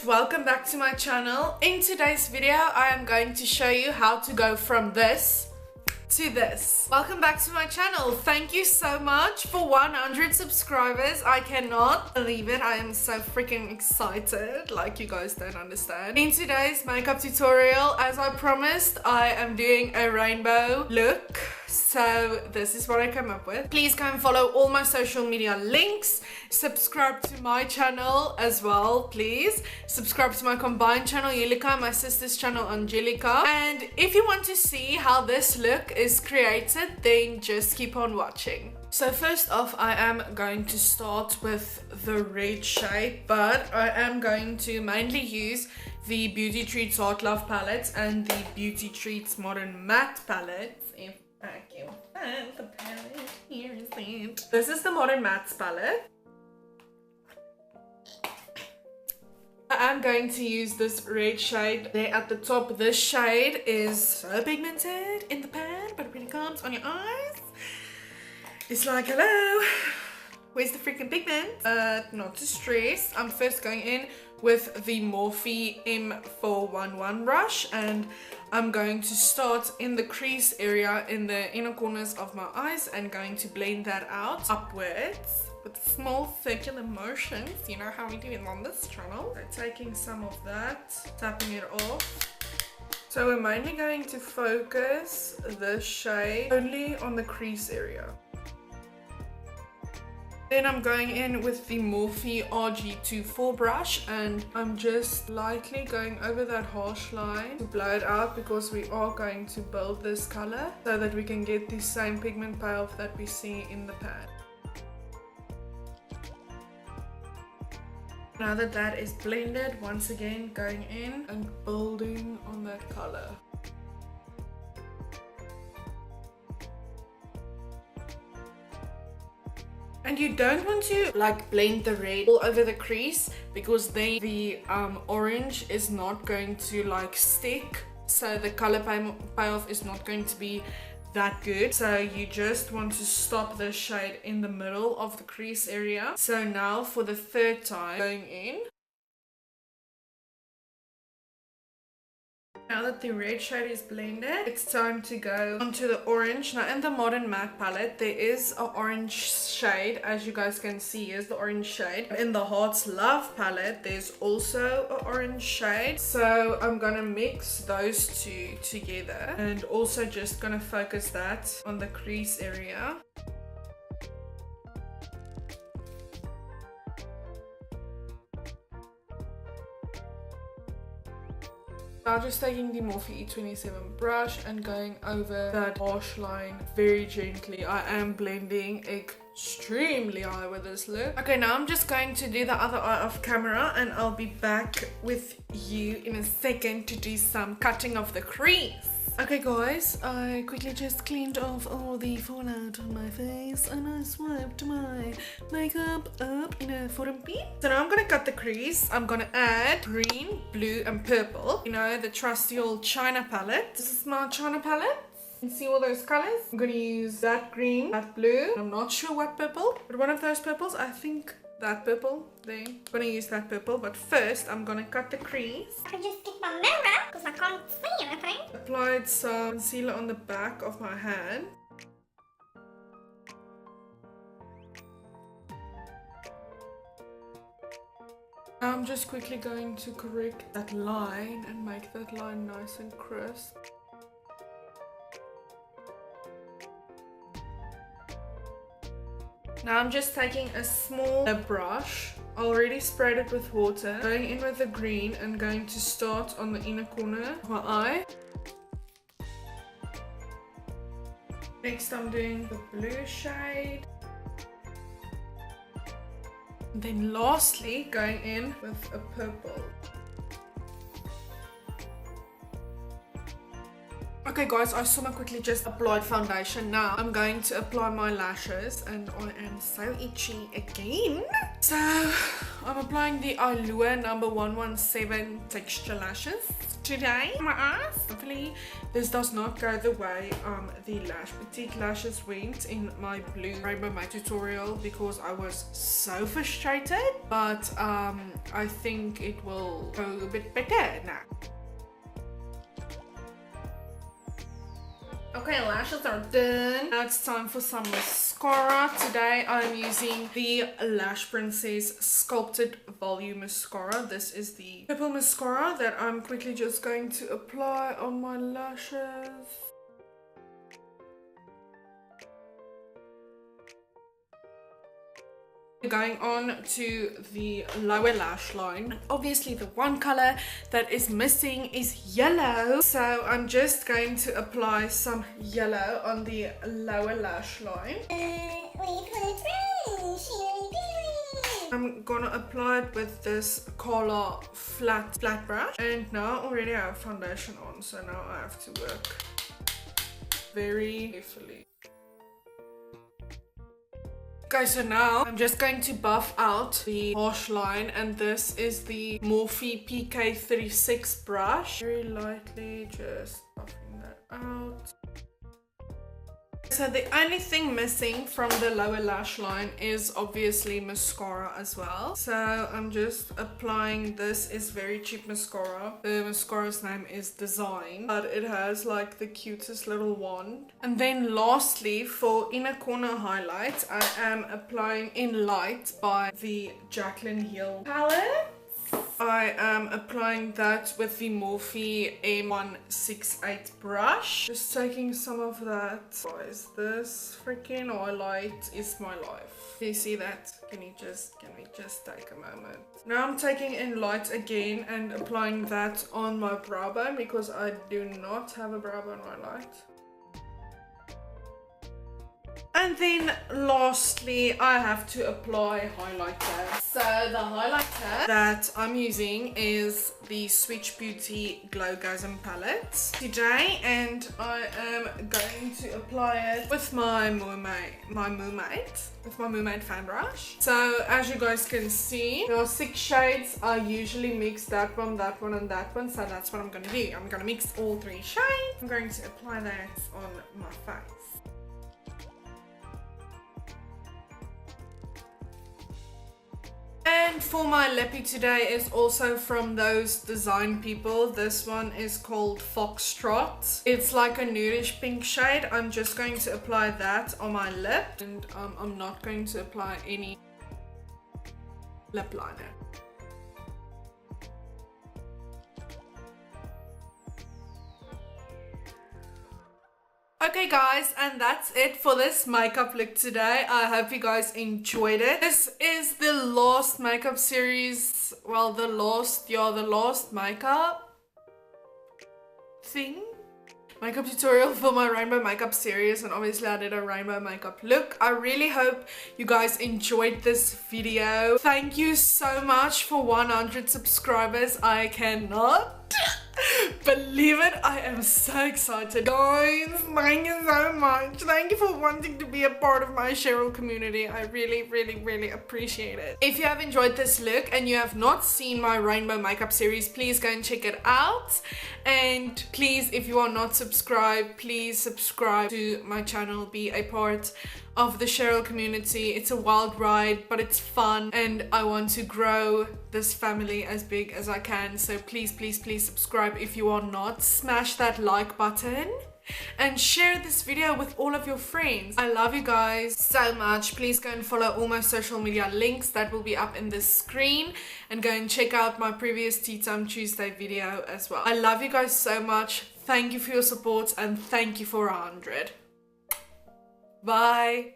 welcome back to my channel. In today's video I am going to show you how to go from this to this. Welcome back to my channel. Thank you so much for 100 subscribers. I cannot believe it. I am so freaking excited, like you guys don't understand. In today's makeup tutorial, as I promised, I am doing a rainbow look. So this is what I came up with. Please go and follow all my social media links. Subscribe to my channel as well, please. Subscribe to my combined channel, Yuvianca, my sister's channel, Angelica. And if you want to see how this look is created, then just keep on watching. So first off, I am going to start with the red shade, but I am going to mainly use the Beauty Treats Hot Love palette and the Beauty Treats Modern Matte palette. If I can find the palette, here is it. This is the Modern Matte palette. I am going to use this red shade there at the top. This shade is so pigmented in the pan, but when it comes on your eyes, it's like, hello, where's the freaking pigment? Not to stress. I'm first going in with the Morphe M411 brush, and I'm going to start in the crease area in the inner corners of my eyes and going to blend that out upwards with small circular motions. You know how we do it on this channel. So taking some of that, tapping it off. So we're mainly going to focus this shade only on the crease area. Then I'm going in with the Morphe RG24 brush, and I'm just lightly going over that harsh line to blow it out, because we are going to build this color so that we can get the same pigment payoff that we see in the pan. Now that that is blended, once again going in and building on that color. And you don't want to like blend the red all over the crease, because then the orange is not going to like stick, so the color payoff is not going to be that good. So you just want to stop the shade in the middle of the crease area. So now for the third time, going in. Now that the red shade is blended, it's time to go onto the orange. Now in the Modern Matte palette, there is an orange shade, as you guys can see is the orange shade. In the Hearts Love palette, there's also an orange shade. So I'm gonna mix those two together, and also just gonna focus that on the crease area. Now just taking the Morphe E27 brush and going over that harsh line very gently. I am blending extremely high with this look. Okay, now I'm just going to do the other eye off camera, and I'll be back with you in a second to do some cutting of the crease. Okay guys, I quickly just cleaned off all the fallout on my face, and I swiped my makeup up in a foreign pin. So now I'm gonna cut the crease. I'm gonna add green, blue and purple. You know, the trusty old China palette. This is my China palette. You can see all those colors. I'm gonna use that green, that blue. I'm not sure what purple, but one of those purples. I think that purple there. I'm gonna use that purple, but first I'm gonna cut the crease. I can just stick my mirror because I can't see anything. Applied some concealer on the back of my hand. Now I'm just quickly going to correct that line and make that line nice and crisp. Now I'm just taking a small brush, already sprayed it with water, going in with the green and going to start on the inner corner of my eye. Next I'm doing the blue shade. And then lastly going in with a purple. Okay guys, I saw I quickly just applied foundation. Now I'm going to apply my lashes, and I am so itchy again. So I'm applying the Allure number 117 texture lashes. today on my eyes. Hopefully this does not go the way the Lash Boutique lashes went in my blue Rainbow May tutorial, because I was so frustrated, but I think it will go a bit better now. Okay, lashes are done. Now it's time for some mascara. Today I'm using the Lash Princess Sculpted Volume Mascara. This is the purple mascara that I'm quickly just going to apply on my lashes. Going on to the lower lash line. Obviously the one color that is missing is yellow, so I'm just going to apply some yellow on the lower lash line. I'm gonna apply it with this color flat brush, and now I already have foundation on, so now I have to work very carefully. Okay, so now I'm just going to buff out the harsh line, and this is the Morphe PK36 brush. Very lightly just buffing that out. So the only thing missing from the lower lash line is obviously mascara as well. So I'm just applying, this is very cheap mascara. The mascara's name is Design, but it has like the cutest little wand. And then lastly, for inner corner highlight, I am applying In Light by the Jaclyn Hill palette. I am applying that with the Morphe M168 brush. Just taking some of that. Guys, this freaking highlight is my life. Do you see that? Can we just take a moment? Now I'm taking In Light again and applying that on my brow bone, because I do not have a brow bone highlight. And then lastly, I have to apply highlighter. So the highlighter that I'm using is the Switch Beauty Glowgasm palette today, and I am going to apply it with my Mermaid fan brush. So as you guys can see, there are 6 shades. I usually mix that one, and that one. So that's what I'm gonna do. I'm gonna mix all 3 shades. I'm going to apply that on my face. And for my lippy today is also from those Design people. This one is called Foxtrot. It's like a nudish pink shade. I'm just going to apply that on my lip, and I'm not going to apply any lip liner. Okay guys, and that's it for this makeup look today. I hope you guys enjoyed it. This is the last makeup series, well, the last makeup tutorial for my rainbow makeup series, and obviously I did a rainbow makeup look. I really hope you guys enjoyed this video. Thank you so much for 100 subscribers. I cannot believe it. I am so excited. Guys, thank you so much. Thank you for wanting to be a part of my Cheryl community. I really appreciate it. If you have enjoyed this look and you have not seen my rainbow makeup series, please go and check it out. And please, if you are not subscribed, please subscribe to my channel. Be a part of the Cheryl community. It's a wild ride, but it's fun, and I want to grow this family as big as I can. So please subscribe if you are not. Smash that like button and share this video with all of your friends. I love you guys so much. Please go and follow all my social media links that will be up in the screen, and go and check out my previous Tea Time Tuesday video as well. I love you guys so much. Thank you for your support, and thank you for 100. Bye.